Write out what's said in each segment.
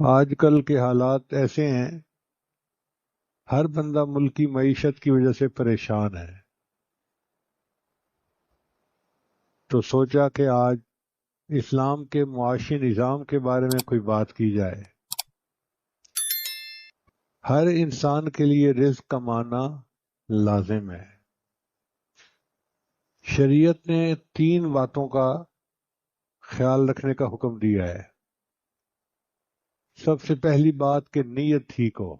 آج کل کے حالات ایسے ہیں، ہر بندہ ملکی معیشت کی وجہ سے پریشان ہے، تو سوچا کہ آج اسلام کے معاشی نظام کے بارے میں کوئی بات کی جائے۔ ہر انسان کے لیے رزق کمانا لازم ہے۔ شریعت نے 3 باتوں کا خیال رکھنے کا حکم دیا ہے۔ سب سے پہلی بات کہ نیت ٹھیک ہو۔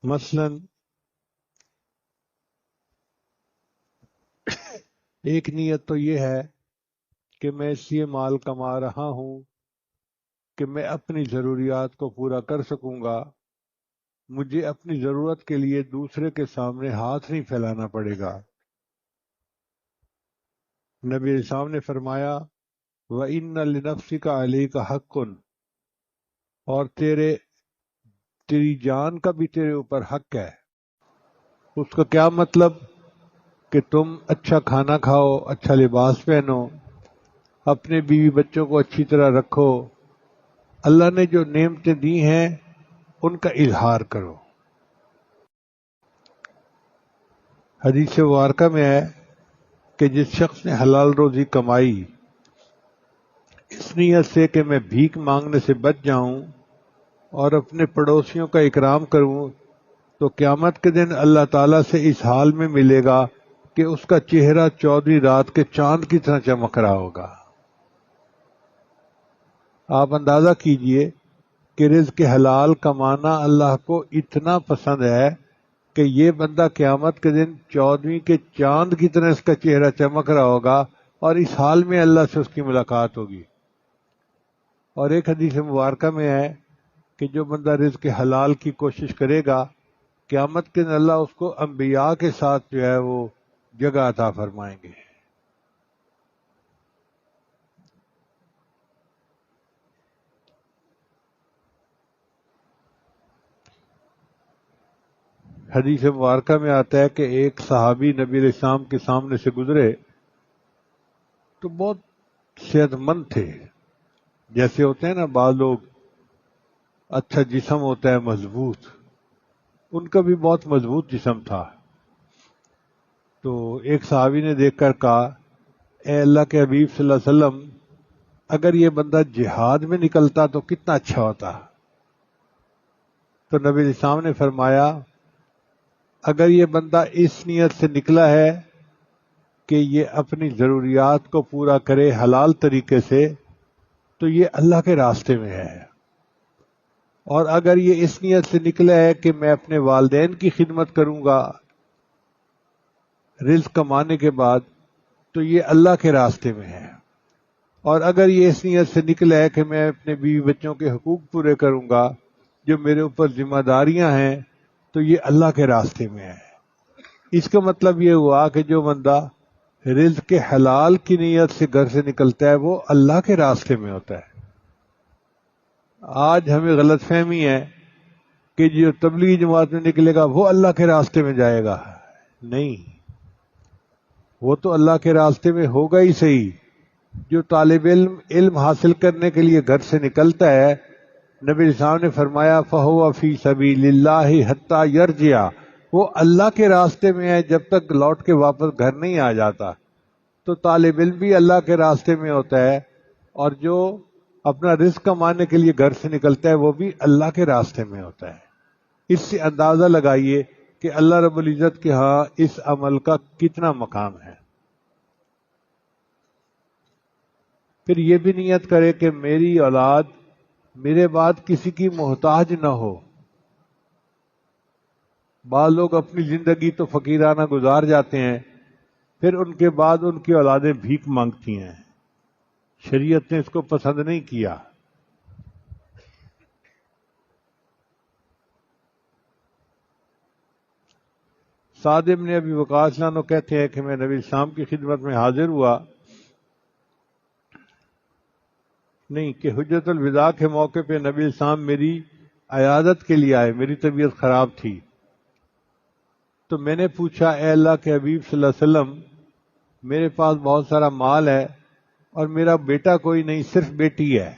مثلا ایک نیت تو یہ ہے کہ میں اس لیے مال کما رہا ہوں کہ میں اپنی ضروریات کو پورا کر سکوں گا، مجھے اپنی ضرورت کے لیے دوسرے کے سامنے ہاتھ نہیں پھیلانا پڑے گا۔ نبی اسلام نے فرمایا وَإِنَّ لِنَفْسِكَ عَلَيْكَ حَقٌّ، اور تیری جان کا بھی تیرے اوپر حق ہے۔ اس کا کیا مطلب؟ کہ تم اچھا کھانا کھاؤ، اچھا لباس پہنو، اپنے بیوی بچوں کو اچھی طرح رکھو، اللہ نے جو نعمتیں دی ہیں ان کا اظہار کرو۔ حدیث مبارکہ میں ہے کہ جس شخص نے حلال روزی کمائی اس نیت سے کہ میں بھیک مانگنے سے بچ جاؤں اور اپنے پڑوسیوں کا اکرام کروں، تو قیامت کے دن اللہ تعالیٰ سے اس حال میں ملے گا کہ اس کا چہرہ 14ویں رات کے چاند کی طرح چمک رہا ہوگا۔ آپ اندازہ کیجئے کہ رزق حلال کمانا اللہ کو اتنا پسند ہے کہ یہ بندہ قیامت کے دن 14ویں کے چاند کی طرح اس کا چہرہ چمک رہا ہوگا، اور اس حال میں اللہ سے اس کی ملاقات ہوگی۔ اور ایک حدیث مبارکہ میں ہے کہ جو بندہ رزق حلال کی کوشش کرے گا، قیامت کے دن اللہ اس کو انبیاء کے ساتھ جو ہے وہ جگہ عطا فرمائیں گے۔ حدیث مبارکہ میں آتا ہے کہ ایک صحابی نبی علیہ السلام کے سامنے سے گزرے تو بہت صحت مند تھے، جیسے ہوتے ہیں نا بعض لوگ، اچھا جسم ہوتا ہے مضبوط، ان کا بھی بہت مضبوط جسم تھا۔ تو ایک صحابی نے دیکھ کر کہا اے اللہ کے حبیب صلی اللہ علیہ وسلم، اگر یہ بندہ جہاد میں نکلتا تو کتنا اچھا ہوتا۔ تو نبی علیہ السلام نے فرمایا اگر یہ بندہ اس نیت سے نکلا ہے کہ یہ اپنی ضروریات کو پورا کرے حلال طریقے سے تو یہ اللہ کے راستے میں ہے، اور اگر یہ اس نیت سے نکلا ہے کہ میں اپنے والدین کی خدمت کروں گا رزق کمانے کے بعد تو یہ اللہ کے راستے میں ہے، اور اگر یہ اس نیت سے نکلا ہے کہ میں اپنے بیوی بچوں کے حقوق پورے کروں گا جو میرے اوپر ذمہ داریاں ہیں تو یہ اللہ کے راستے میں ہے۔ اس کا مطلب یہ ہوا کہ جو بندہ رزق کے حلال کی نیت سے گھر سے نکلتا ہے وہ اللہ کے راستے میں ہوتا ہے۔ آج ہمیں غلط فہمی ہے کہ جو تبلیغی جماعت میں نکلے گا وہ اللہ کے راستے میں جائے گا، نہیں، وہ تو اللہ کے راستے میں ہوگا ہی صحیح۔ جو طالب علم حاصل کرنے کے لیے گھر سے نکلتا ہے، نبی اسلام نے فرمایا فَهُوَ فِي سَبِيلِ اللَّهِ حَتَّى يَرْجِعَ، وہ اللہ کے راستے میں ہے جب تک لوٹ کے واپس گھر نہیں آ جاتا۔ تو طالب علم بھی اللہ کے راستے میں ہوتا ہے، اور جو اپنا رزق کمانے کے لیے گھر سے نکلتا ہے وہ بھی اللہ کے راستے میں ہوتا ہے۔ اس سے اندازہ لگائیے کہ اللہ رب العزت کے ہاں اس عمل کا کتنا مقام ہے۔ پھر یہ بھی نیت کرے کہ میری اولاد میرے بعد کسی کی محتاج نہ ہو۔ بعض لوگ اپنی زندگی تو فقیرانہ گزار جاتے ہیں، پھر ان کے بعد ان کی اولادیں بھیک مانگتی ہیں۔ شریعت نے اس کو پسند نہیں کیا۔ سعد بن ابی وقاص رضی اللہ عنہ کہتے ہیں کہ میں نبی اسلام کی خدمت میں حاضر ہوا، نہیں کہ حجت الوداع کے موقع پہ نبی اسلام میری عیادت کے لیے آئے، میری طبیعت خراب تھی، تو میں نے پوچھا اے اللہ کے حبیب صلی اللہ علیہ وسلم، میرے پاس بہت سارا مال ہے اور میرا بیٹا کوئی نہیں، صرف بیٹی ہے،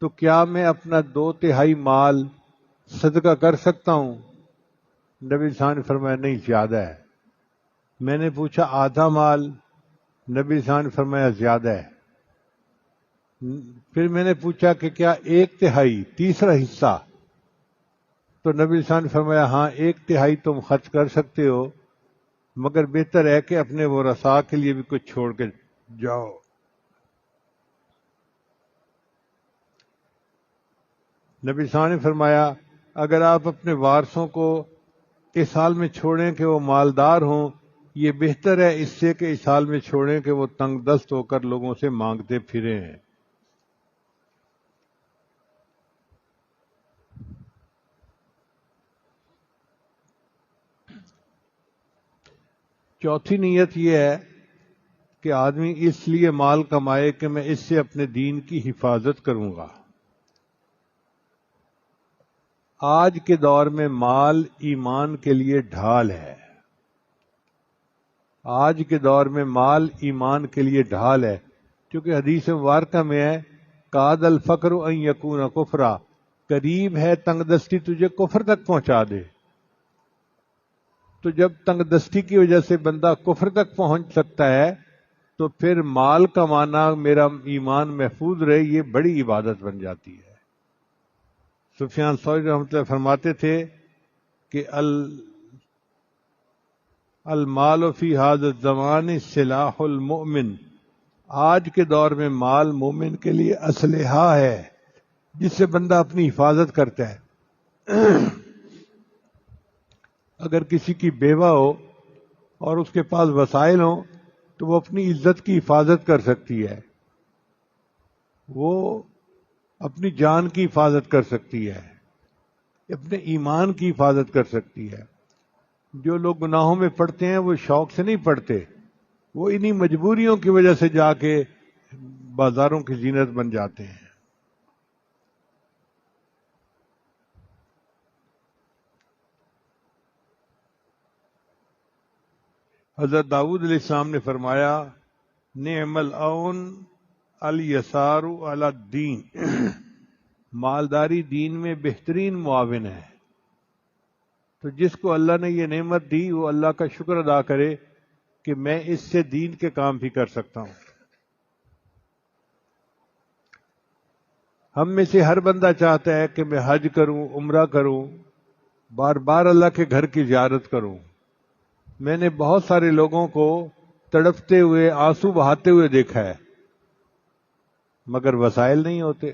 تو کیا میں اپنا 2/3 مال صدقہ کر سکتا ہوں؟ نبی صاحب نے فرمایا نہیں، زیادہ ہے۔ میں نے پوچھا آدھا مال؟ نبی صاحب نے فرمایا زیادہ ہے۔ پھر میں نے پوچھا کہ کیا 1/3، تیسرا حصہ؟ تو نبی صاحب نے فرمایا ہاں 1/3 تم خرچ کر سکتے ہو، مگر بہتر ہے کہ اپنے ورثاء کے لیے بھی کچھ چھوڑ کے جاؤ۔ نبی صاحب نے فرمایا اگر آپ اپنے وارثوں کو اس حال میں چھوڑیں کہ وہ مالدار ہوں، یہ بہتر ہے اس سے کہ اس حال میں چھوڑیں کہ وہ تنگ دست ہو کر لوگوں سے مانگتے پھریں۔ چوتھی نیت یہ ہے کہ آدمی اس لیے مال کمائے کہ میں اس سے اپنے دین کی حفاظت کروں گا۔ آج کے دور میں مال ایمان کے لیے ڈھال ہے۔ آج کے دور میں مال ایمان کے لیے ڈھال ہے، کیونکہ حدیث مبارکہ میں ہے کاد الفقر ان یکون کفرا، قریب ہے تنگ دستی تجھے کفر تک پہنچا دے۔ تو جب تنگ دستی کی وجہ سے بندہ کفر تک پہنچ سکتا ہے تو پھر مال کمانا، میرا ایمان محفوظ رہے، یہ بڑی عبادت بن جاتی ہے۔ سفیان ثوری رحمۃ اللہ فرماتے تھے کہ المال فی ھذا الزمان سلاح المؤمن، آج کے دور میں مال مومن کے لیے اسلحہ ہے جس سے بندہ اپنی حفاظت کرتا ہے۔ اگر کسی کی بیوہ ہو اور اس کے پاس وسائل ہوں تو وہ اپنی عزت کی حفاظت کر سکتی ہے، وہ اپنی جان کی حفاظت کر سکتی ہے، اپنے ایمان کی حفاظت کر سکتی ہے۔ جو لوگ گناہوں میں پڑتے ہیں وہ شوق سے نہیں پڑتے، وہ انہی مجبوریوں کی وجہ سے جا کے بازاروں کی زینت بن جاتے ہیں۔ حضرت داؤد علیہ السلام نے فرمایا نعم العون الیسار علی الدین، مالداری دین میں بہترین معاون ہے۔ تو جس کو اللہ نے یہ نعمت دی وہ اللہ کا شکر ادا کرے کہ میں اس سے دین کے کام بھی کر سکتا ہوں۔ ہم میں سے ہر بندہ چاہتا ہے کہ میں حج کروں، عمرہ کروں، بار بار اللہ کے گھر کی زیارت کروں۔ میں نے بہت سارے لوگوں کو تڑپتے ہوئے، آنسو بہاتے ہوئے دیکھا ہے، مگر وسائل نہیں ہوتے۔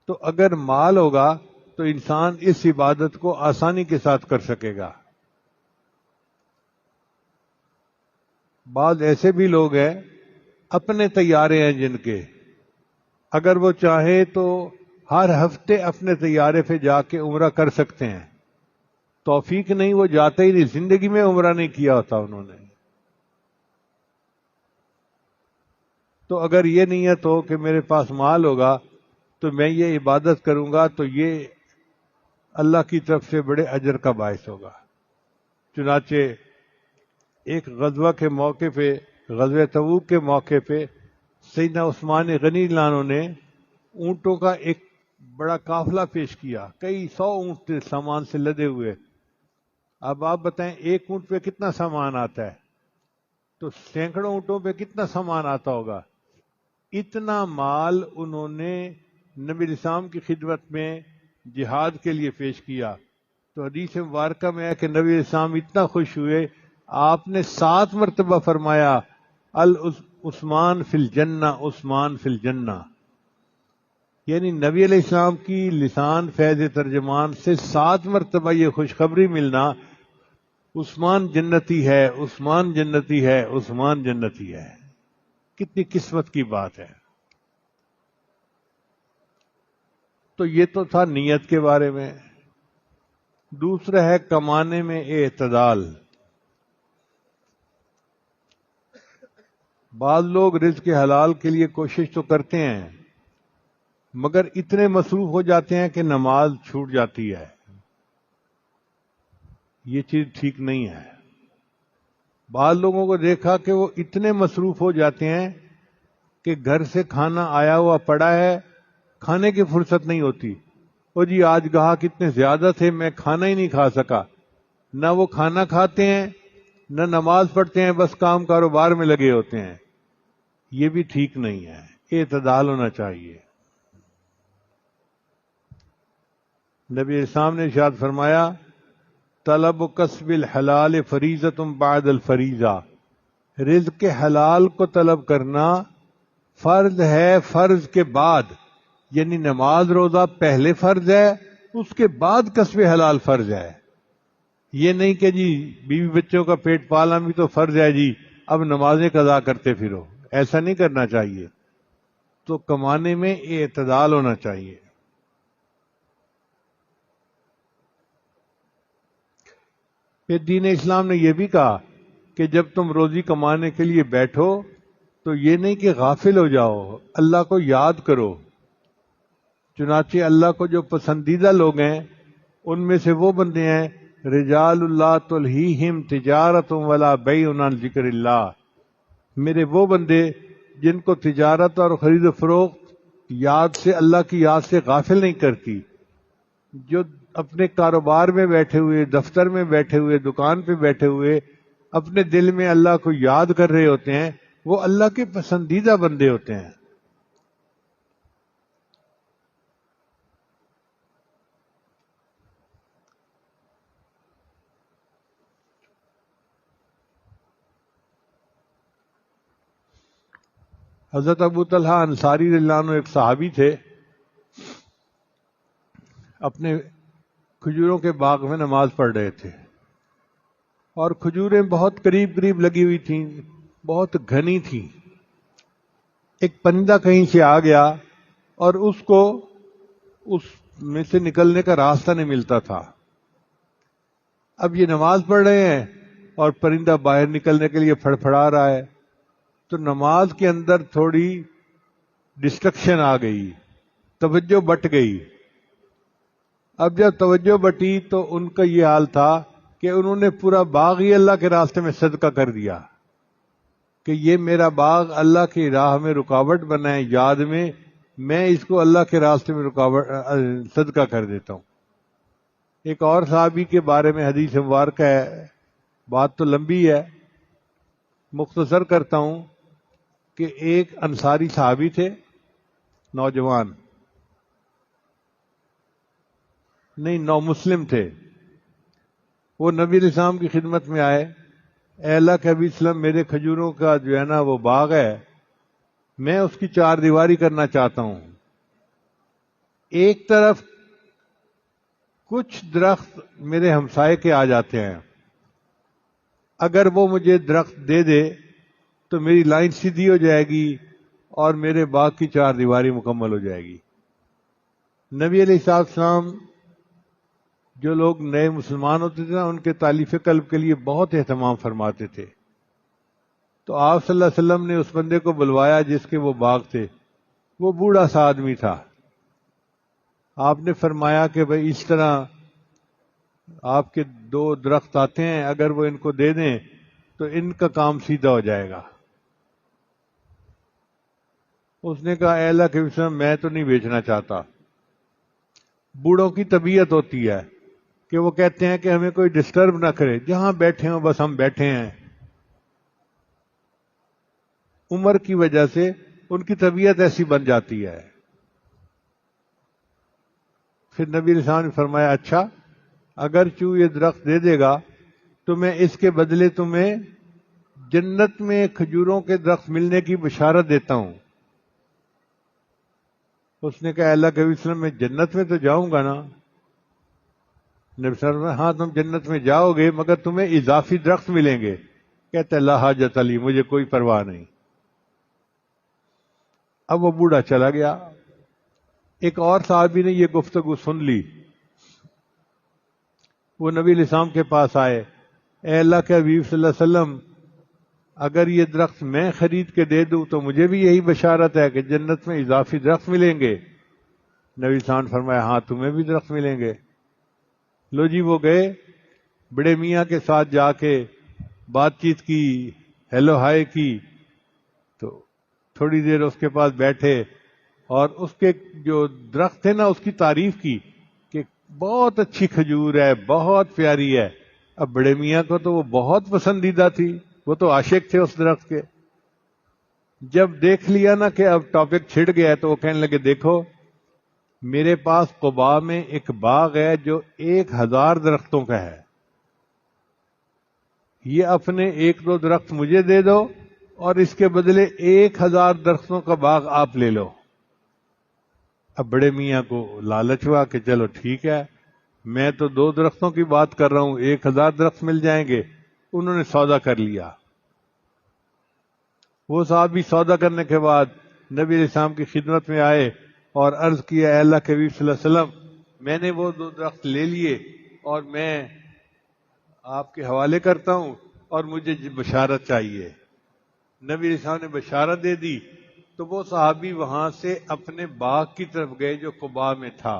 تو اگر مال ہوگا تو انسان اس عبادت کو آسانی کے ساتھ کر سکے گا۔ بعض ایسے بھی لوگ ہیں اپنے طیارے ہیں جن کے اگر وہ چاہیں تو ہر ہفتے اپنے طیارے پہ جا کے عمرہ کر سکتے ہیں، توفیق نہیں، وہ جاتے ہی نہیں، زندگی میں عمرہ نہیں کیا ہوتا انہوں نے۔ تو اگر یہ نیت ہو کہ میرے پاس مال ہوگا تو میں یہ عبادت کروں گا تو یہ اللہ کی طرف سے بڑے اجر کا باعث ہوگا۔ چنانچہ ایک غزوہ کے موقع پہ، غزوہ تبوک کے موقع پہ سیدنا عثمان غنی اللہ عنہ نے اونٹوں کا ایک بڑا قافلہ پیش کیا، کئی 100 اونٹ تھے سامان سے لدے ہوئے۔ اب آپ بتائیں ایک اونٹ پہ کتنا سامان آتا ہے، تو سینکڑوں اونٹوں پہ کتنا سامان آتا ہوگا۔ اتنا مال انہوں نے نبی اسلام کی خدمت میں جہاد کے لیے پیش کیا۔ تو حدیث مبارکہ میں ہے کہ نبی اسلام اتنا خوش ہوئے، آپ نے 7 مرتبہ فرمایا عثمان فی الجنہ، عثمان فی الجنہ، یعنی نبی علیہ السلام کی لسان فیض ترجمان سے 7 مرتبہ یہ خوشخبری ملنا، عثمان جنتی ہے، عثمان جنتی ہے، عثمان جنتی ہے۔ کتنی قسمت کی بات ہے۔ تو یہ تو تھا نیت کے بارے میں۔ دوسرا ہے کمانے میں اعتدال۔ بعض لوگ رزق حلال کے لیے کوشش تو کرتے ہیں مگر اتنے مصروف ہو جاتے ہیں کہ نماز چھوٹ جاتی ہے۔ یہ چیز ٹھیک نہیں ہے۔ بعض لوگوں کو دیکھا کہ وہ اتنے مصروف ہو جاتے ہیں کہ گھر سے کھانا آیا ہوا پڑا ہے، کھانے کی فرصت نہیں ہوتی، وہ جی آج گاہک اتنے زیادہ تھے میں کھانا ہی نہیں کھا سکا، نہ وہ کھانا کھاتے ہیں نہ نماز پڑھتے ہیں، بس کام کاروبار میں لگے ہوتے ہیں، یہ بھی ٹھیک نہیں ہے، اعتدال ہونا چاہیے۔ نبی اسلام نے ارشاد فرمایا طلب کسب الحلال فریضۃ بعد الفریضہ، رزق کے حلال کو طلب کرنا فرض ہے فرض کے بعد، یعنی نماز روزہ پہلے فرض ہے، اس کے بعد کسب حلال فرض ہے۔ یہ نہیں کہ جی بیوی بچوں کا پیٹ پالنا بھی تو فرض ہے جی اب نمازیں قضا کرتے پھرو، ایسا نہیں کرنا چاہیے۔ تو کمانے میں اعتدال ہونا چاہیے۔ پھر دین اسلام نے یہ بھی کہا کہ جب تم روزی کمانے کے لیے بیٹھو تو یہ نہیں کہ غافل ہو جاؤ، اللہ کو یاد کرو۔ چنانچہ اللہ کو جو پسندیدہ لوگ ہیں ان میں سے وہ بندے ہیں رجال اللہ تلہیہم تجارت ولا بیع عن ذکر اللہ، میرے وہ بندے جن کو تجارت اور خرید و فروخت یاد سے، اللہ کی یاد سے غافل نہیں کرتی، جو اپنے کاروبار میں بیٹھے ہوئے، دفتر میں بیٹھے ہوئے، دکان پہ بیٹھے ہوئے اپنے دل میں اللہ کو یاد کر رہے ہوتے ہیں، وہ اللہ کے پسندیدہ بندے ہوتے ہیں۔ حضرت ابو طلحہ انصاری رضی اللہ عنہ ایک صحابی تھے، اپنے کھجوروں کے باغ میں نماز پڑھ رہے تھے اور کھجوریں بہت قریب قریب لگی ہوئی تھیں، بہت گھنی تھیں۔ ایک پرندہ کہیں سے آ گیا اور اس کو اس میں سے نکلنے کا راستہ نہیں ملتا تھا۔ اب یہ نماز پڑھ رہے ہیں اور پرندہ باہر نکلنے کے لیے پھڑپھڑا رہا ہے، تو نماز کے اندر تھوڑی ڈسٹرکشن آ گئی، توجہ بٹ گئی۔ اب جب توجہ بٹی تو ان کا یہ حال تھا کہ انہوں نے پورا باغ ہی اللہ کے راستے میں صدقہ کر دیا کہ یہ میرا باغ اللہ کی راہ میں رکاوٹ بنا ہے، یاد میں اس کو اللہ کے راستے میں رکاوٹ صدقہ کر دیتا ہوں۔ ایک اور صحابی کے بارے میں حدیث مبارکہ ہے، بات تو لمبی ہے، مختصر کرتا ہوں کہ ایک انصاری صحابی تھے، نوجوان نہیں، نو مسلم تھے، وہ نبی علیہ السلام کی خدمت میں آئے، اے اللہ کے حبیب وسلم، میرے کھجوروں کا جو ہے نا وہ باغ ہے، میں اس کی چار دیواری کرنا چاہتا ہوں۔ ایک طرف کچھ درخت میرے ہمسائے کے آ جاتے ہیں، اگر وہ مجھے درخت دے دے تو میری لائن سیدھی ہو جائے گی اور میرے باغ کی چار دیواری مکمل ہو جائے گی۔ نبی علیہ السلام جو لوگ نئے مسلمان ہوتے تھے نا، ان کے تالیف قلب کے لیے بہت اہتمام فرماتے تھے۔ تو آپ صلی اللہ علیہ وسلم نے اس بندے کو بلوایا جس کے وہ باغ تھے، وہ بوڑھا سا آدمی تھا۔ آپ نے فرمایا کہ بھئی اس طرح آپ کے دو درخت آتے ہیں، اگر وہ ان کو دے دیں تو ان کا کام سیدھا ہو جائے گا۔ اس نے کہا اے اللہ کے وسلم، میں تو نہیں بیچنا چاہتا۔ بوڑھوں کی طبیعت ہوتی ہے کہ وہ کہتے ہیں کہ ہمیں کوئی ڈسٹرب نہ کرے، جہاں بیٹھے ہوں بس ہم بیٹھے ہیں۔ عمر کی وجہ سے ان کی طبیعت ایسی بن جاتی ہے۔ پھر نبی علیہ السلام نے فرمایا اچھا، اگر یہ درخت دے دے گا تو میں اس کے بدلے تمہیں جنت میں کھجوروں کے درخت ملنے کی بشارت دیتا ہوں۔ اس نے کہا اللہ کے وسلم، میں جنت میں تو جاؤں گا نا؟ نبی صلی اللہ علیہ وسلم، ہاں تم جنت میں جاؤ گے مگر تمہیں اضافی درخت ملیں گے۔ کہتے لا حاجت علی، مجھے کوئی پرواہ نہیں۔ اب وہ بوڑھا چلا گیا۔ ایک اور صحابی نے یہ گفتگو سن لی، وہ نبی علیہ السلام کے پاس آئے، اے اللہ کے حبیب صلی اللہ علیہ وسلم، اگر یہ درخت میں خرید کے دے دوں تو مجھے بھی یہی بشارت ہے کہ جنت میں اضافی درخت ملیں گے۔ نبی علیہ السلام نے فرمایا ہاں تمہیں بھی درخت ملیں گے۔ لو جی، وہ گئے بڑے میاں کے ساتھ جا کے بات چیت کی، ہیلو ہائے کی، تو تھوڑی دیر اس کے پاس بیٹھے اور اس کے جو درخت تھے نا اس کی تعریف کی کہ بہت اچھی کھجور ہے، بہت پیاری ہے۔ اب بڑے میاں کو تو وہ بہت پسندیدہ تھی، وہ تو عاشق تھے اس درخت کے۔ جب دیکھ لیا نا کہ اب ٹاپک چھڑ گیا ہے تو وہ کہنے لگے دیکھو میرے پاس قباء میں ایک باغ ہے جو 1000 درختوں کا ہے، یہ اپنے 1-2 درخت مجھے دے دو اور اس کے بدلے 1000 درختوں کا باغ آپ لے لو۔ اب بڑے میاں کو لالچ ہوا کہ چلو ٹھیک ہے، میں تو 2 درختوں کی بات کر رہا ہوں، 1000 درخت مل جائیں گے۔ انہوں نے سودا کر لیا۔ وہ صحابی سودا کرنے کے بعد نبی علیہ السلام کی خدمت میں آئے اور عرض کیا اے اللہ کے حبیب صلی اللہ علیہ وسلم، میں نے وہ 2 درخت لے لیے اور میں آپ کے حوالے کرتا ہوں اور مجھے بشارت چاہیے۔ نبی علیہ السلام نے بشارت دے دی تو وہ صحابی وہاں سے اپنے باغ کی طرف گئے جو قباء میں تھا۔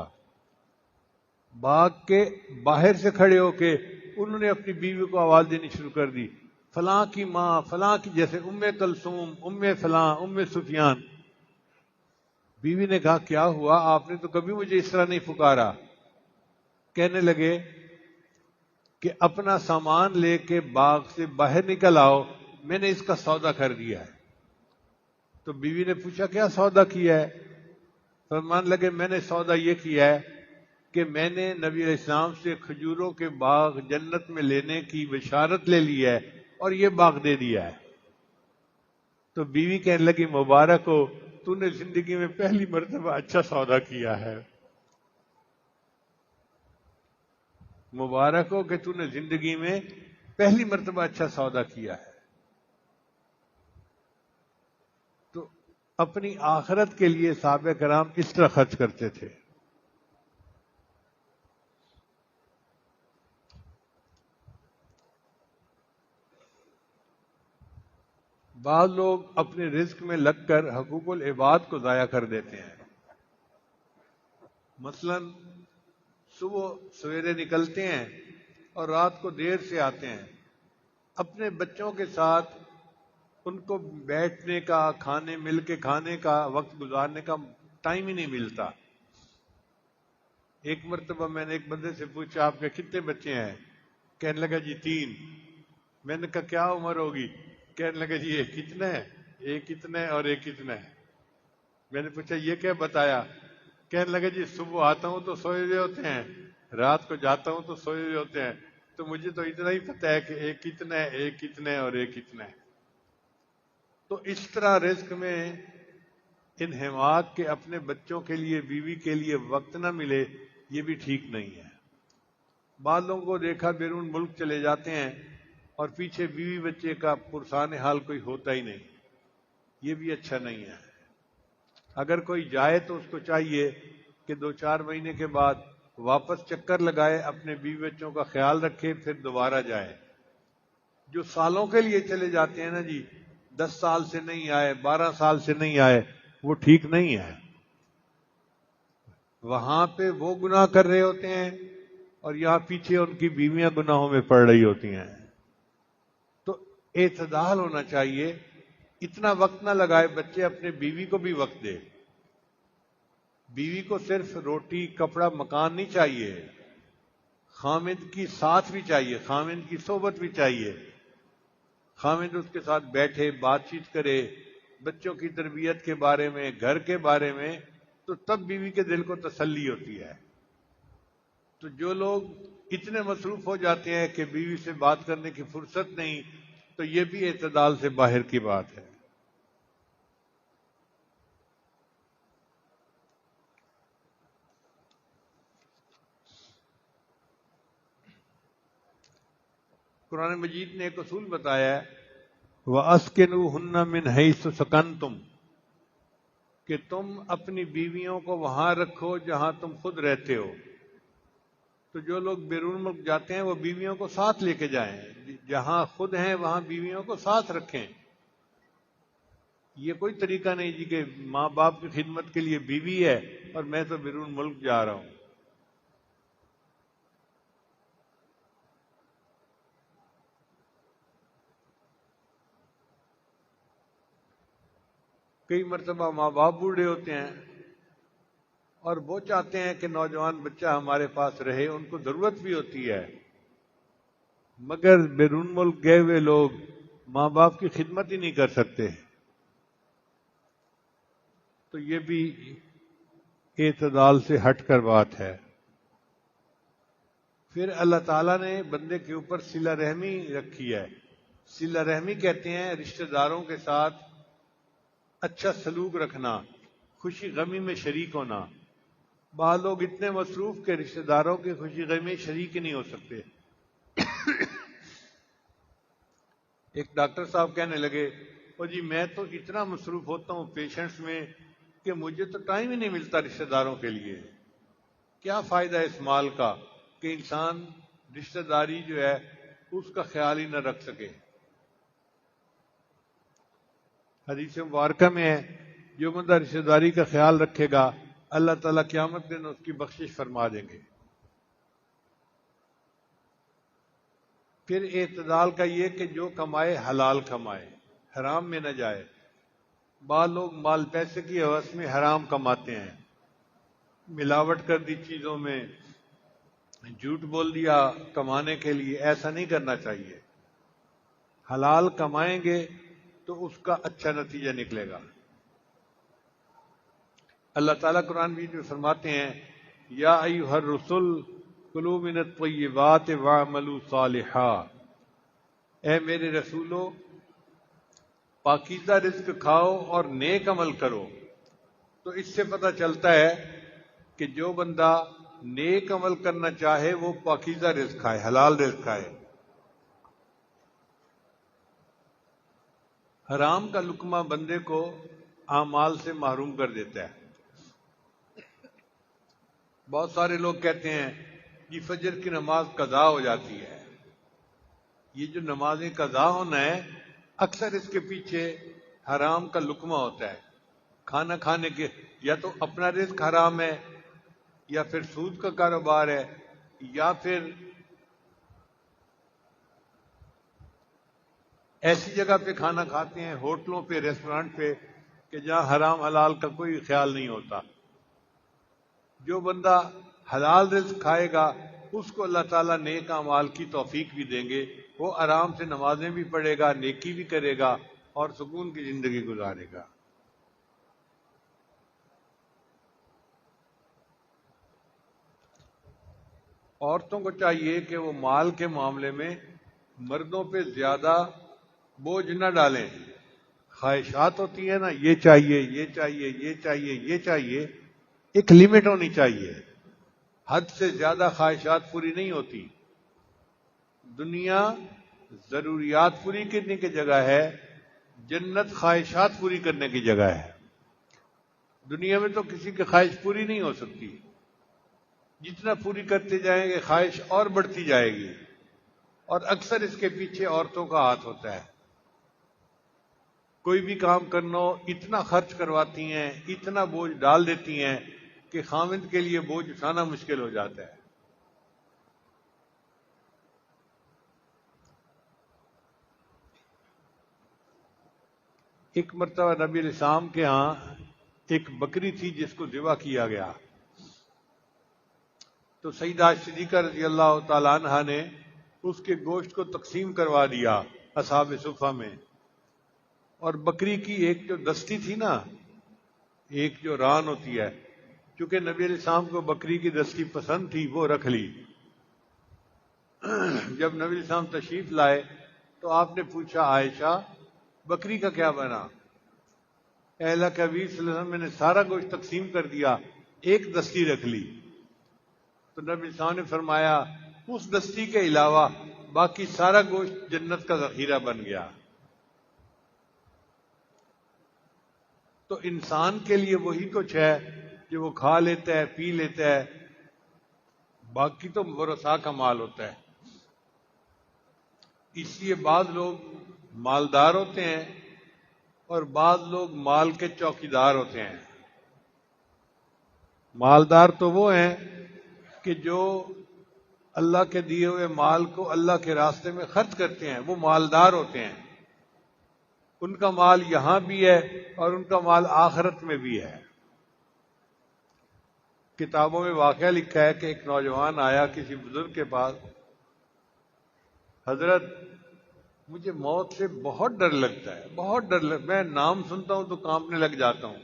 باغ کے باہر سے کھڑے ہو کے انہوں نے اپنی بیوی کو آواز دینی شروع کر دی، فلاں کی ماں، فلاں کی، جیسے ام کلثوم، ام فلاں، ام سفیان۔ بیوی نے کہا کیا ہوا، آپ نے تو کبھی مجھے اس طرح نہیں پکارا۔ کہنے لگے کہ اپنا سامان لے کے باغ سے باہر نکل آؤ، میں نے اس کا سودا کر دیا ہے۔ تو بیوی نے پوچھا کیا سودا کیا ہے؟ فرمان لگے میں نے سودا یہ کیا ہے کہ میں نے نبی علیہ السلام سے کھجوروں کے باغ جنت میں لینے کی بشارت لے لی ہے اور یہ باغ دے دیا ہے۔ تو بیوی کہنے لگی مبارک ہو، تو نے زندگی میں پہلی مرتبہ اچھا سودا کیا ہے، مبارک ہو کہ تو نے زندگی میں پہلی مرتبہ اچھا سودا کیا ہے۔ تو اپنی آخرت کے لیے صحابہ کرام اس طرح خرچ کرتے تھے۔ بعض لوگ اپنے رزق میں لگ کر حقوق العباد کو ضائع کر دیتے ہیں۔ مثلا صبح سویرے نکلتے ہیں اور رات کو دیر سے آتے ہیں، اپنے بچوں کے ساتھ ان کو بیٹھنے کا، کھانے مل کے کھانے کا، وقت گزارنے کا ٹائم ہی نہیں ملتا۔ ایک مرتبہ میں نے ایک بندے سے پوچھا آپ کے کتنے بچے ہیں؟ کہنے لگا جی 3۔ میں نے کہا کیا عمر ہوگی؟ کہنے لگا جی ایک کتنا ہے، ایک کتنا ہے اور ایک کتنا ہے۔ میں نے پوچھا یہ کیا بتایا؟ کہنے لگا جی صبح آتا ہوں تو سوئے ہوئے ہوتے ہیں، رات کو جاتا ہوں تو سوئے ہوئے ہوتے ہیں، تو مجھے تو اتنا ہی پتہ ہے کہ ایک کتنا ہے، ایک کتنا ہے اور ایک کتنا ہے۔ تو اس طرح رزق میں انہماک کے اپنے بچوں کے لیے، بیوی کے لیے وقت نہ ملے، یہ بھی ٹھیک نہیں ہے۔ بعض لوگوں کو دیکھا بیرون ملک چلے جاتے ہیں اور پیچھے بیوی بچے کا پرسان حال کوئی ہوتا ہی نہیں، یہ بھی اچھا نہیں ہے۔ اگر کوئی جائے تو اس کو چاہیے کہ 2-4 مہینے کے بعد واپس چکر لگائے، اپنے بیوی بچوں کا خیال رکھے، پھر دوبارہ جائے۔ جو سالوں کے لیے چلے جاتے ہیں نا جی، 10 سال سے نہیں آئے، 12 سال سے نہیں آئے، وہ ٹھیک نہیں ہے۔ وہاں پہ وہ گناہ کر رہے ہوتے ہیں اور یہاں پیچھے ان کی بیویاں گناہوں میں پڑ رہی ہوتی ہیں۔ تو اعتدال ہونا چاہیے، اتنا وقت نہ لگائے، بچے اپنے بیوی کو بھی وقت دے۔ بیوی کو صرف روٹی، کپڑا، مکان نہیں چاہیے، خامد کی ساتھ بھی چاہیے، خامد کی صحبت بھی چاہیے۔ خامد اس کے ساتھ بیٹھے، بات چیت کرے، بچوں کی تربیت کے بارے میں، گھر کے بارے میں، تو تب بیوی کے دل کو تسلی ہوتی ہے۔ تو جو لوگ اتنے مصروف ہو جاتے ہیں کہ بیوی سے بات کرنے کی فرصت نہیں، تو یہ بھی اعتدال سے باہر کی بات ہے۔ قرآن مجید نے ایک اصول بتایا ہے وَأَسْكِنُوهُنَّ مِنْ حَيْثُ سَكَنْتُمْ، کہ تم اپنی بیویوں کو وہاں رکھو جہاں تم خود رہتے ہو۔ تو جو لوگ بیرون ملک جاتے ہیں وہ بیویوں کو ساتھ لے کے جائیں، جہاں خود ہیں وہاں بیویوں کو ساتھ رکھیں۔ یہ کوئی طریقہ نہیں جی کہ ماں باپ کی خدمت کے لیے بیوی ہے اور میں تو بیرون ملک جا رہا ہوں۔ کئی مرتبہ ماں باپ بوڑھے ہوتے ہیں اور وہ چاہتے ہیں کہ نوجوان بچہ ہمارے پاس رہے، ان کو ضرورت بھی ہوتی ہے، مگر بیرون ملک گئے ہوئے لوگ ماں باپ کی خدمت ہی نہیں کر سکتے. تو یہ بھی اعتدال سے ہٹ کر بات ہے. پھر اللہ تعالیٰ نے بندے کے اوپر صلہ رحمی رکھی ہے. صلہ رحمی کہتے ہیں رشتہ داروں کے ساتھ اچھا سلوک رکھنا، خوشی غمی میں شریک ہونا. بعض لوگ اتنے مصروف کہ رشتہ داروں کی خوشی غمی میں شریک ہی نہیں ہو سکتے. ایک ڈاکٹر صاحب کہنے لگے، او جی میں تو اتنا مصروف ہوتا ہوں پیشنٹس میں کہ مجھے تو ٹائم ہی نہیں ملتا رشتہ داروں کے لیے. کیا فائدہ ہے اس مال کا کہ انسان رشتہ داری جو ہے اس کا خیال ہی نہ رکھ سکے. حدیث مبارکہ میں ہے جو بندہ رشتہ داری کا خیال رکھے گا اللہ تعالیٰ قیامت کے دن اس کی بخشش فرما دیں گے. پھر اعتدال کا یہ کہ جو کمائے حلال کمائے، حرام میں نہ جائے. بعض لوگ مال پیسے کی ہوس میں حرام کماتے ہیں، ملاوٹ کر دی چیزوں میں، جھوٹ بول دیا کمانے کے لیے. ایسا نہیں کرنا چاہیے. حلال کمائیں گے تو اس کا اچھا نتیجہ نکلے گا. اللہ تعالیٰ قرآن مجید میں فرماتے ہیں یا ایھا الرسل کلوا من الطیبات واعملوا صالحا. اے میرے رسولو پاکیزہ رزق کھاؤ اور نیک عمل کرو. تو اس سے پتہ چلتا ہے کہ جو بندہ نیک عمل کرنا چاہے وہ پاکیزہ رزق کھائے، حلال رزق کھائے. حرام کا لقمہ بندے کو اعمال سے محروم کر دیتا ہے. بہت سارے لوگ کہتے ہیں کہ فجر کی نماز قضا ہو جاتی ہے. یہ جو نمازیں قضا ہونا ہے اکثر اس کے پیچھے حرام کا لقمہ ہوتا ہے. کھانا کھانے کے یا تو اپنا رزق حرام ہے، یا پھر سود کا کاروبار ہے، یا پھر ایسی جگہ پہ کھانا کھاتے ہیں، ہوٹلوں پہ، ریسٹورانٹ پہ، کہ جہاں حرام حلال کا کوئی خیال نہیں ہوتا. جو بندہ حلال رزق کھائے گا اس کو اللہ تعالیٰ نیک اعمال کی توفیق بھی دیں گے. وہ آرام سے نمازیں بھی پڑھے گا، نیکی بھی کرے گا اور سکون کی زندگی گزارے گا. عورتوں کو چاہیے کہ وہ مال کے معاملے میں مردوں پہ زیادہ بوجھ نہ ڈالیں. خواہشات ہوتی ہیں نا، یہ چاہیے یہ چاہیے یہ چاہیے یہ چاہیے، ایک لمٹ ہونی چاہیے. حد سے زیادہ خواہشات پوری نہیں ہوتی. دنیا ضروریات پوری کرنے کی جگہ ہے، جنت خواہشات پوری کرنے کی جگہ ہے. دنیا میں تو کسی کی خواہش پوری نہیں ہو سکتی. جتنا پوری کرتے جائیں گے خواہش اور بڑھتی جائے گی، اور اکثر اس کے پیچھے عورتوں کا ہاتھ ہوتا ہے. کوئی بھی کام کرنا ہو اتنا خرچ کرواتی ہیں، اتنا بوجھ ڈال دیتی ہیں کہ خاوند کے لیے بوجھ اٹھانا مشکل ہو جاتا ہے. ایک مرتبہ نبی علیہ السلام کے ہاں ایک بکری تھی جس کو ذبح کیا گیا. تو سیدہ صدیقہ رضی اللہ تعالیٰ عنہا نے اس کے گوشت کو تقسیم کروا دیا اصحاب صفہ میں. اور بکری کی ایک جو دستی تھی نا، ایک جو ران ہوتی ہے، چونکہ نبی علیہ السلام کو بکری کی دستی پسند تھی وہ رکھ لی. جب نبی علیہ السلام تشریف لائے تو آپ نے پوچھا عائشہ بکری کا کیا بنا؟ اے اللہ کے حبیب صلی اللہ علیہ وسلم میں نے سارا گوشت تقسیم کر دیا، ایک دستی رکھ لی. تو نبی علیہ السلام نے فرمایا اس دستی کے علاوہ باقی سارا گوشت جنت کا ذخیرہ بن گیا. تو انسان کے لیے وہی کچھ ہے کہ وہ کھا لیتا ہے، پی لیتا ہے، باقی تو ورثاء کا مال ہوتا ہے. اس لیے بعض لوگ مالدار ہوتے ہیں اور بعض لوگ مال کے چوکیدار ہوتے ہیں. مالدار تو وہ ہیں کہ جو اللہ کے دیے ہوئے مال کو اللہ کے راستے میں خرچ کرتے ہیں، وہ مالدار ہوتے ہیں. ان کا مال یہاں بھی ہے اور ان کا مال آخرت میں بھی ہے۔ کتابوں میں واقعہ لکھا ہے کہ ایک نوجوان آیا کسی بزرگ کے پاس، حضرت مجھے موت سے بہت ڈر لگتا ہے، بہت میں نام سنتا ہوں تو کانپنے لگ جاتا ہوں۔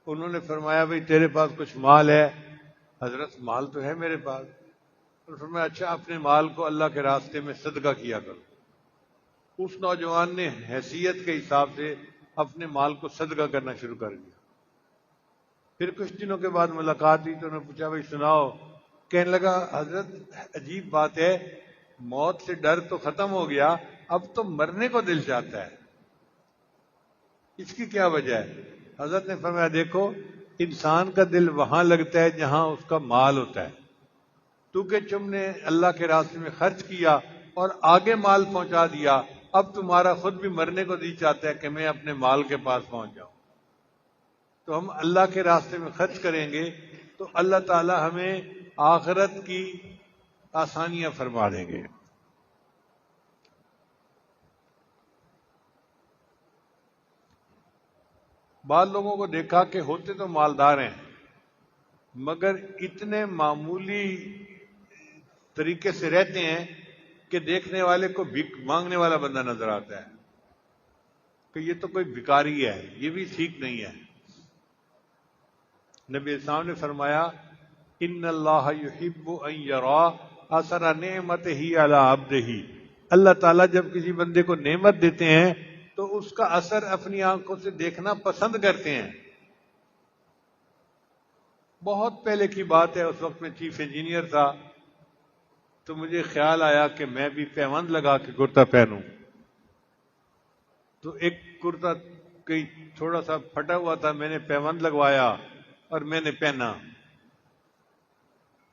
انہوں نے فرمایا بھئی تیرے پاس کچھ مال ہے؟ حضرت مال تو ہے میرے پاس۔ انہوں نے فرمایا اچھا اپنے مال کو اللہ کے راستے میں صدقہ کیا کرو۔ اس نوجوان نے حیثیت کے حساب سے اپنے مال کو صدقہ کرنا شروع کر دیا۔ پھر کچھ دنوں کے بعد ملاقات ہوئی تو انہوں نے پوچھا بھئی سناؤ؟ کہنے لگا حضرت عجیب بات ہے، موت سے ڈر تو ختم ہو گیا، اب تو مرنے کو دل چاہتا ہے، اس کی کیا وجہ ہے؟ حضرت نے فرمایا دیکھو انسان کا دل وہاں لگتا ہے جہاں اس کا مال ہوتا ہے، تو کہ تم نے اللہ کے راستے میں خرچ کیا اور آگے مال پہنچا دیا، اب تمہارا خود بھی مرنے کو دل چاہتا ہے کہ میں اپنے مال کے پاس پہنچ جاؤں۔ تو ہم اللہ کے راستے میں خرچ کریں گے تو اللہ تعالی ہمیں آخرت کی آسانیاں فرما دیں گے۔ بعض لوگوں کو دیکھا کہ ہوتے تو مالدار ہیں مگر اتنے معمولی طریقے سے رہتے ہیں کہ دیکھنے والے کو بھیک مانگنے والا بندہ نظر آتا ہے کہ یہ تو کوئی بھکاری ہے، یہ بھی ٹھیک نہیں ہے۔ نبی اسلام نے فرمایا ان اللہ یحب ان یرا اثر نعمتہ علی عبدہ، اللہ تعالیٰ جب کسی بندے کو نعمت دیتے ہیں تو اس کا اثر اپنی آنکھوں سے دیکھنا پسند کرتے ہیں۔ بہت پہلے کی بات ہے، اس وقت میں چیف انجینئر تھا، تو مجھے خیال آیا کہ میں بھی پیوند لگا کے کرتا پہنوں۔ تو ایک کرتا کئی تھوڑا سا پھٹا ہوا تھا، میں نے پیوند لگوایا اور میں نے پہنا۔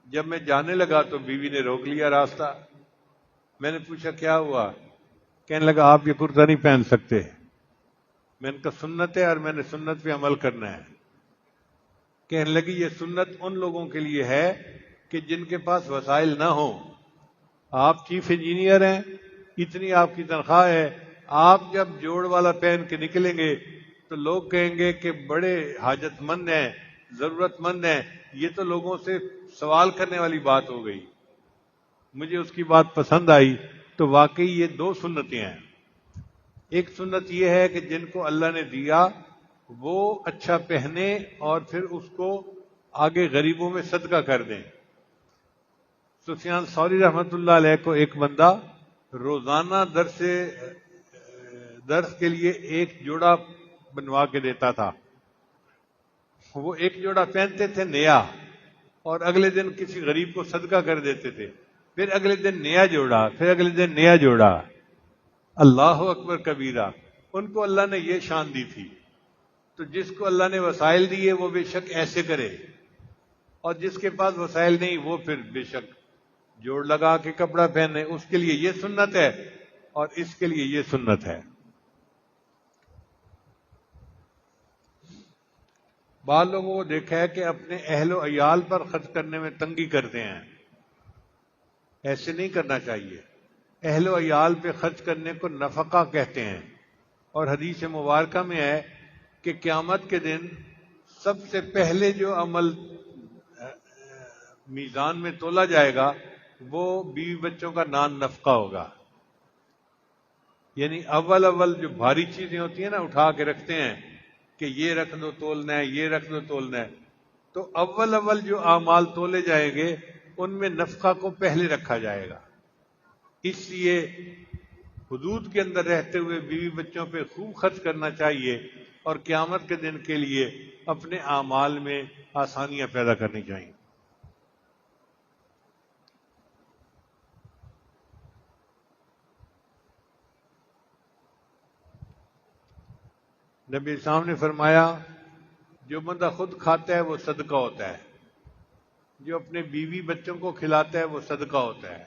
جب میں جانے لگا تو بیوی نے روک لیا راستہ۔ میں نے پوچھا کیا ہوا؟ کہنے لگا آپ یہ کرتا نہیں پہن سکتے۔ میں نے کہا سنت ہے اور میں نے سنت پہ عمل کرنا ہے۔ کہنے لگی یہ سنت ان لوگوں کے لیے ہے کہ جن کے پاس وسائل نہ ہوں۔ آپ چیف انجینئر ہیں، اتنی آپ کی تنخواہ ہے، آپ جب جوڑ والا پہن کے نکلیں گے تو لوگ کہیں گے کہ بڑے حاجت مند ہیں، ضرورت مند ہیں، یہ تو لوگوں سے سوال کرنے والی بات ہو گئی۔ مجھے اس کی بات پسند آئی۔ تو واقعی یہ دو سنتیں ہیں، ایک سنت یہ ہے کہ جن کو اللہ نے دیا وہ اچھا پہنے اور پھر اس کو آگے غریبوں میں صدقہ کر دیں۔ سفیان ثوری رحمۃ اللہ علیہ کو ایک بندہ روزانہ درس کے لیے ایک جوڑا بنوا کے دیتا تھا۔ وہ ایک جوڑا پہنتے تھے نیا اور اگلے دن کسی غریب کو صدقہ کر دیتے تھے، پھر اگلے دن نیا جوڑا، پھر اگلے دن نیا جوڑا۔ اللہ اکبر کبیرہ، ان کو اللہ نے یہ شان دی تھی۔ تو جس کو اللہ نے وسائل دیے وہ بے شک ایسے کرے، اور جس کے پاس وسائل نہیں وہ پھر بے شک جوڑ لگا کے کپڑا پہنے۔ اس کے لیے یہ سنت ہے اور اس کے لیے یہ سنت ہے۔ بعض لوگوں کو دیکھا ہے کہ اپنے اہل و عیال پر خرچ کرنے میں تنگی کرتے ہیں، ایسے نہیں کرنا چاہیے۔ اہل و عیال پہ خرچ کرنے کو نفقہ کہتے ہیں، اور حدیث مبارکہ میں ہے کہ قیامت کے دن سب سے پہلے جو عمل میزان میں تولا جائے گا وہ بیوی بچوں کا نان نفقہ ہوگا۔ یعنی اول جو بھاری چیزیں ہوتی ہیں نا اٹھا کے رکھتے ہیں کہ یہ رکھ دو تولنا ہے، یہ رکھ دو تولنا ہے، تو اول جو اعمال تولے جائیں گے ان میں نفقہ کو پہلے رکھا جائے گا۔ اس لیے حدود کے اندر رہتے ہوئے بیوی بچوں پہ خوب خرچ کرنا چاہیے اور قیامت کے دن کے لیے اپنے اعمال میں آسانیاں پیدا کرنی چاہیے۔ نبی اسلام نے فرمایا جو بندہ خود کھاتا ہے وہ صدقہ ہوتا ہے، جو اپنے بیوی بچوں کو کھلاتا ہے وہ صدقہ ہوتا ہے،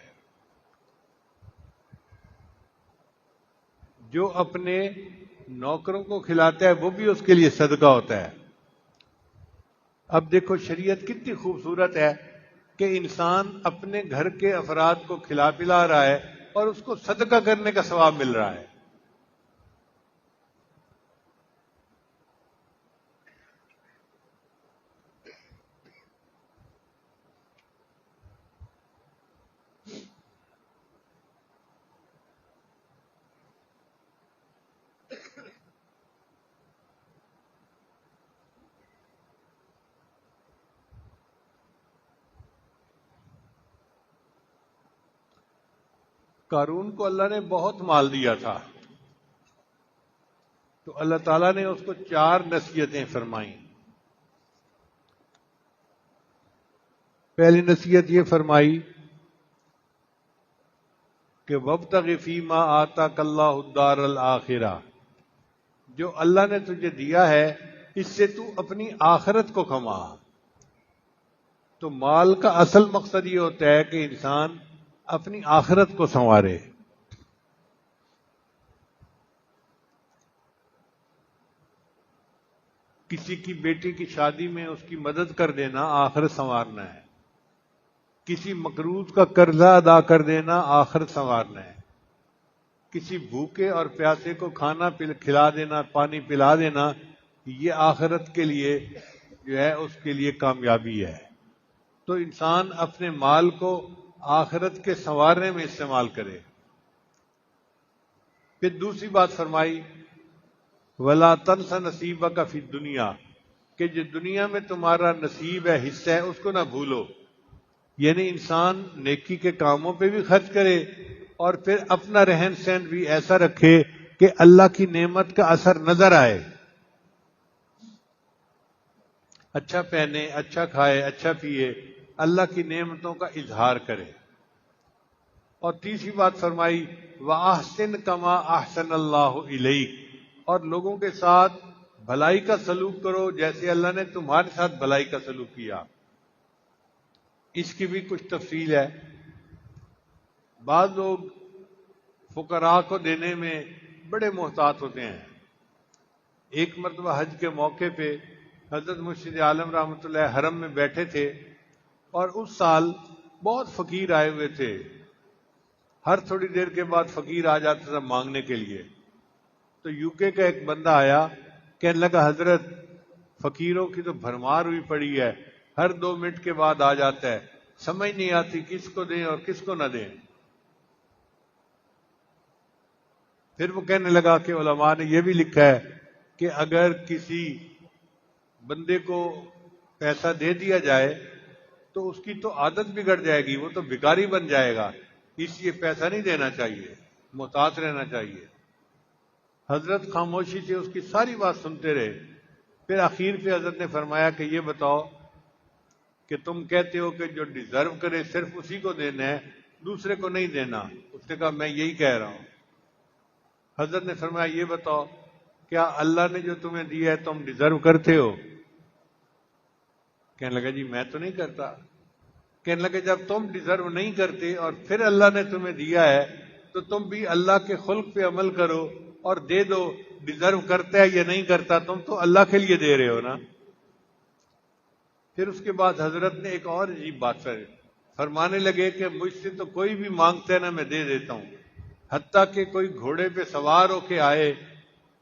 جو اپنے نوکروں کو کھلاتا ہے وہ بھی اس کے لیے صدقہ ہوتا ہے۔ اب دیکھو شریعت کتنی خوبصورت ہے کہ انسان اپنے گھر کے افراد کو کھلا پلا رہا ہے اور اس کو صدقہ کرنے کا ثواب مل رہا ہے۔ قارون کو اللہ نے بہت مال دیا تھا، تو اللہ تعالیٰ نے اس کو 4 نصیحتیں فرمائیں۔ پہلی نصیحت یہ فرمائی کہ وَابْتَغِ فِيمَا آتَاكَ اللَّهُ الدَّارَ الْآخِرَةَ، جو اللہ نے تجھے دیا ہے اس سے تو اپنی آخرت کو کما۔ تو مال کا اصل مقصد یہ ہوتا ہے کہ انسان اپنی آخرت کو سنوارے۔ کسی کی بیٹی کی شادی میں اس کی مدد کر دینا آخرت سنوارنا ہے، کسی مقروض کا قرضہ ادا کر دینا آخرت سنوارنا ہے، کسی بھوکے اور پیاسے کو کھانا کھلا دینا، پانی پلا دینا، یہ آخرت کے لیے جو ہے اس کے لیے کامیابی ہے۔ تو انسان اپنے مال کو آخرت کے سنوارنے میں استعمال کرے۔ پھر دوسری بات فرمائی وَلَا تَنْسَ نَصِيبَكَ فِي الدُّنْيَا، کہ جو دنیا میں تمہارا نصیب ہے، حصہ ہے، اس کو نہ بھولو۔ یعنی انسان نیکی کے کاموں پہ بھی خرچ کرے اور پھر اپنا رہن سہن بھی ایسا رکھے کہ اللہ کی نعمت کا اثر نظر آئے، اچھا پہنے، اچھا کھائے، اچھا پیے، اللہ کی نعمتوں کا اظہار کرے۔ اور تیسری بات فرمائی وَأَحْسِن كَمَا أَحْسَنَ اللَّهُ إِلَيْكَ، اور لوگوں کے ساتھ بھلائی کا سلوک کرو جیسے اللہ نے تمہارے ساتھ بھلائی کا سلوک کیا۔ اس کی بھی کچھ تفصیل ہے۔ بعض لوگ فقراء کو دینے میں بڑے محتاط ہوتے ہیں۔ ایک مرتبہ حج کے موقع پہ حضرت مرشد عالم رحمۃ اللہ حرم میں بیٹھے تھے اور اس سال بہت فقیر آئے ہوئے تھے، ہر تھوڑی دیر کے بعد فقیر آ جاتا تھا مانگنے کے لیے۔ تو یو کے کا ایک بندہ آیا، کہنے لگا حضرت فقیروں کی تو بھرمار ہوئی پڑی ہے، ہر 2 منٹ کے بعد آ جاتا ہے، سمجھ نہیں آتی کس کو دیں اور کس کو نہ دیں۔ پھر وہ کہنے لگا کہ علماء نے یہ بھی لکھا ہے کہ اگر کسی بندے کو پیسہ دے دیا جائے تو اس کی تو عادت بگڑ جائے گی، وہ تو بھکاری بن جائے گا، اس لیے پیسہ نہیں دینا چاہیے، محتاط رہنا چاہیے۔ حضرت خاموشی سے اس کی ساری بات سنتے رہے۔ پھر آخر پہ حضرت نے فرمایا کہ یہ بتاؤ کہ تم کہتے ہو کہ جو ڈیزرو کرے صرف اسی کو دینا ہے، دوسرے کو نہیں دینا۔ اس نے کہا میں یہی کہہ رہا ہوں۔ حضرت نے فرمایا یہ بتاؤ کیا اللہ نے جو تمہیں دیا ہے تم ڈیزرو کرتے ہو؟ کہنے لگا جی میں تو نہیں کرتا۔ کہنے لگا جب تم ڈیزرو نہیں کرتے اور پھر اللہ نے تمہیں دیا ہے تو تم بھی اللہ کے خلق پہ عمل کرو اور دے دو، ڈیزرو کرتا ہے یا نہیں کرتا، تم تو اللہ کے لیے دے رہے ہو نا۔ پھر اس کے بعد حضرت نے ایک اور عجیب بات فرمانے لگے کہ مجھ سے تو کوئی بھی مانگتا ہے نا میں دے دیتا ہوں، حتیٰ کہ کوئی گھوڑے پہ سوار ہو کے آئے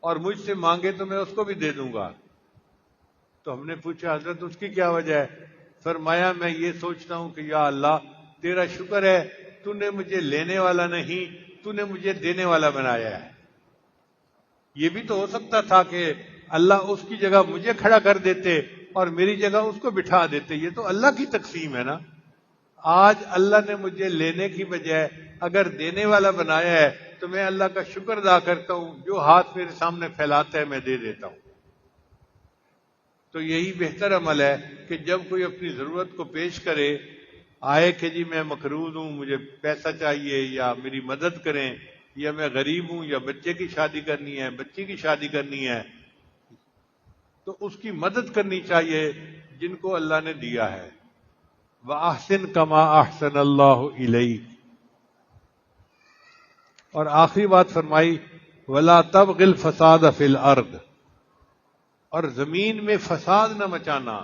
اور مجھ سے مانگے تو میں اس کو بھی دے دوں گا۔ تو ہم نے پوچھا حضرت اس کی کیا وجہ ہے؟ فرمایا میں یہ سوچتا ہوں کہ یا اللہ تیرا شکر ہے تو نے مجھے لینے والا نہیں، تو نے مجھے دینے والا بنایا ہے۔ یہ بھی تو ہو سکتا تھا کہ اللہ اس کی جگہ مجھے کھڑا کر دیتے اور میری جگہ اس کو بٹھا دیتے، یہ تو اللہ کی تقسیم ہے نا۔ آج اللہ نے مجھے لینے کی بجائے اگر دینے والا بنایا ہے تو میں اللہ کا شکر ادا کرتا ہوں، جو ہاتھ میرے سامنے پھیلاتا ہے میں دے دیتا ہوں۔ تو یہی بہتر عمل ہے کہ جب کوئی اپنی ضرورت کو پیش کرے، آئے کہ جی میں مقروض ہوں، مجھے پیسہ چاہیے، یا میری مدد کریں، یا میں غریب ہوں، یا بچے کی شادی کرنی ہے، بچی کی شادی کرنی ہے، تو اس کی مدد کرنی چاہیے جن کو اللہ نے دیا ہے۔ وَأَحْسِن كَمَا أَحْسَنَ اللَّهُ إِلَيْكَ۔ اور آخری بات فرمائی وَلَا تَبْغِ الْفَسَادَ فِي الْأَرْضِ، اور زمین میں فساد نہ مچانا،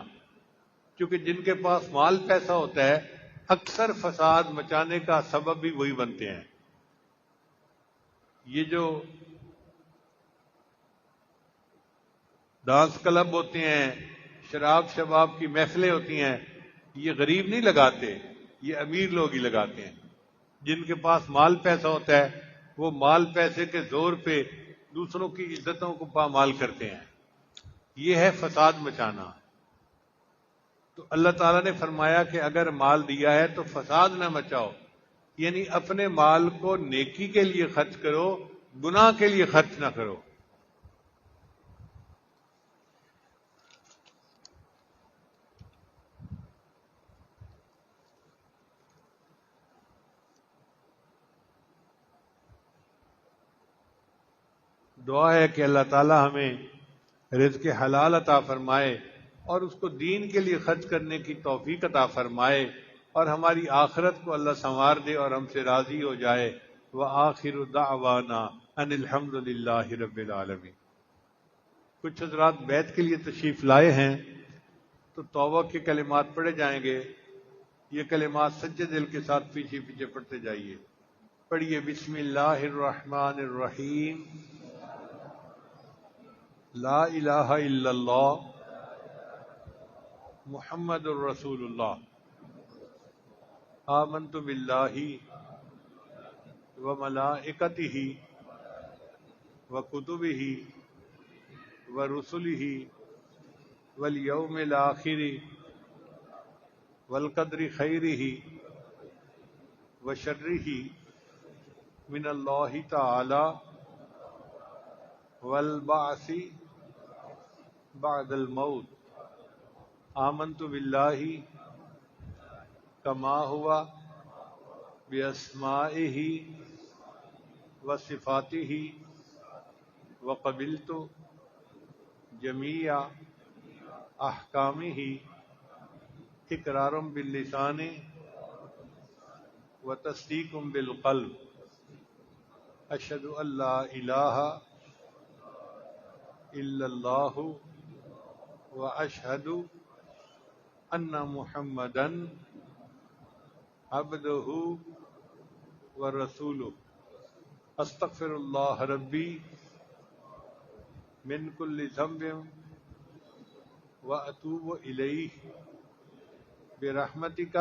کیونکہ جن کے پاس مال پیسہ ہوتا ہے اکثر فساد مچانے کا سبب بھی وہی بنتے ہیں۔ یہ جو ڈانس کلب ہوتے ہیں، شراب شباب کی محفلیں ہوتی ہیں، یہ غریب نہیں لگاتے، یہ امیر لوگ ہی لگاتے ہیں۔ جن کے پاس مال پیسہ ہوتا ہے وہ مال پیسے کے زور پہ دوسروں کی عزتوں کو پامال کرتے ہیں، یہ ہے فساد مچانا۔ تو اللہ تعالیٰ نے فرمایا کہ اگر مال دیا ہے تو فساد نہ مچاؤ، یعنی اپنے مال کو نیکی کے لیے خرچ کرو، گناہ کے لیے خرچ نہ کرو۔ دعا ہے کہ اللہ تعالی ہمیں رزق حلال عطا فرمائے اور اس کو دین کے لیے خرچ کرنے کی توفیق عطا فرمائے، اور ہماری آخرت کو اللہ سنوار دے اور ہم سے راضی ہو جائے۔ وآخر دعوانا ان الحمد للہ رب العالمین۔ کچھ حضرات بیت کے لیے تشریف لائے ہیں تو توبہ کے کلمات پڑھے جائیں گے۔ یہ کلمات سچے دل کے ساتھ پیچھے پیچھے پڑھتے جائیے۔ پڑھیے بسم اللہ الرحمن الرحیم، لا الہ الا اللہ محمد الرسول اللہ، آمنت باللہ وملائکتہ وکتبہ ورسلہ والیوم الآخر والقدر خیرہ وشرہ من اللہ تعالی والبعث بعد الموت، آمنت باللہ کما ہوا باسمائہ وصفاتہ وقبلت جمیع احکامہ اقرار باللسان وتصدیق بالقلب، اشہد ان لا الہ الا اللہ واشہد ان محمدا عبدہ ورسولہ، استغفر اللہ ربی من کل ذنب واتوب الیہ برحمتک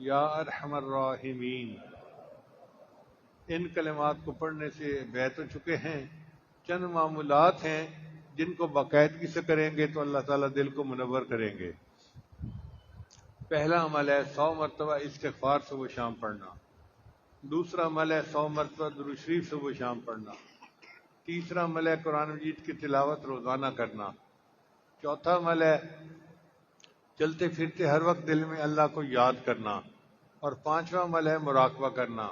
یا ارحم الراحمین۔ ان کلمات کو پڑھنے سے بیت ہو چکے ہیں۔ چند معمولات ہیں جن کو باقاعدگی سے کریں گے تو اللہ تعالیٰ دل کو منور کریں گے۔ پہلا عمل ہے 100 مرتبہ استغفار صبح و شام پڑھنا۔ دوسرا عمل ہے 100 مرتبہ درود شریف صبح و شام پڑھنا۔ تیسرا عمل ہے قرآن مجید کی تلاوت روزانہ کرنا۔ چوتھا عمل ہے چلتے پھرتے ہر وقت دل میں اللہ کو یاد کرنا۔ اور پانچواں عمل ہے مراقبہ کرنا۔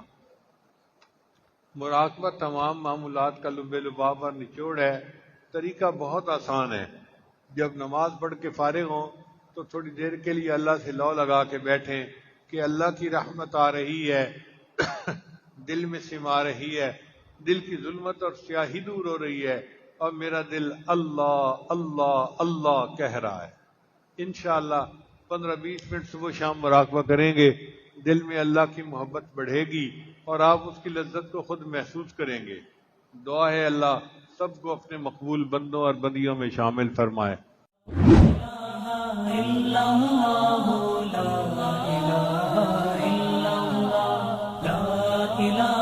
مراقبہ تمام معمولات کا لب لباب اور نچوڑ ہے۔ طریقہ بہت آسان ہے۔ جب نماز پڑھ کے فارغ ہوں تو تھوڑی دیر کے لیے اللہ سے لو لگا کے بیٹھیں کہ اللہ کی رحمت آ رہی ہے، دل میں سما رہی ہے، دل کی ظلمت اور سیاہی دور ہو رہی ہے، اور میرا دل اللہ اللہ اللہ کہہ رہا ہے۔ انشاءاللہ 15-20 منٹ صبح شام مراقبہ کریں گے، دل میں اللہ کی محبت بڑھے گی اور آپ اس کی لذت کو خود محسوس کریں گے۔ دعا ہے اللہ سب کو اپنے مقبول بندوں اور بندیوں میں شامل فرمائے۔ لا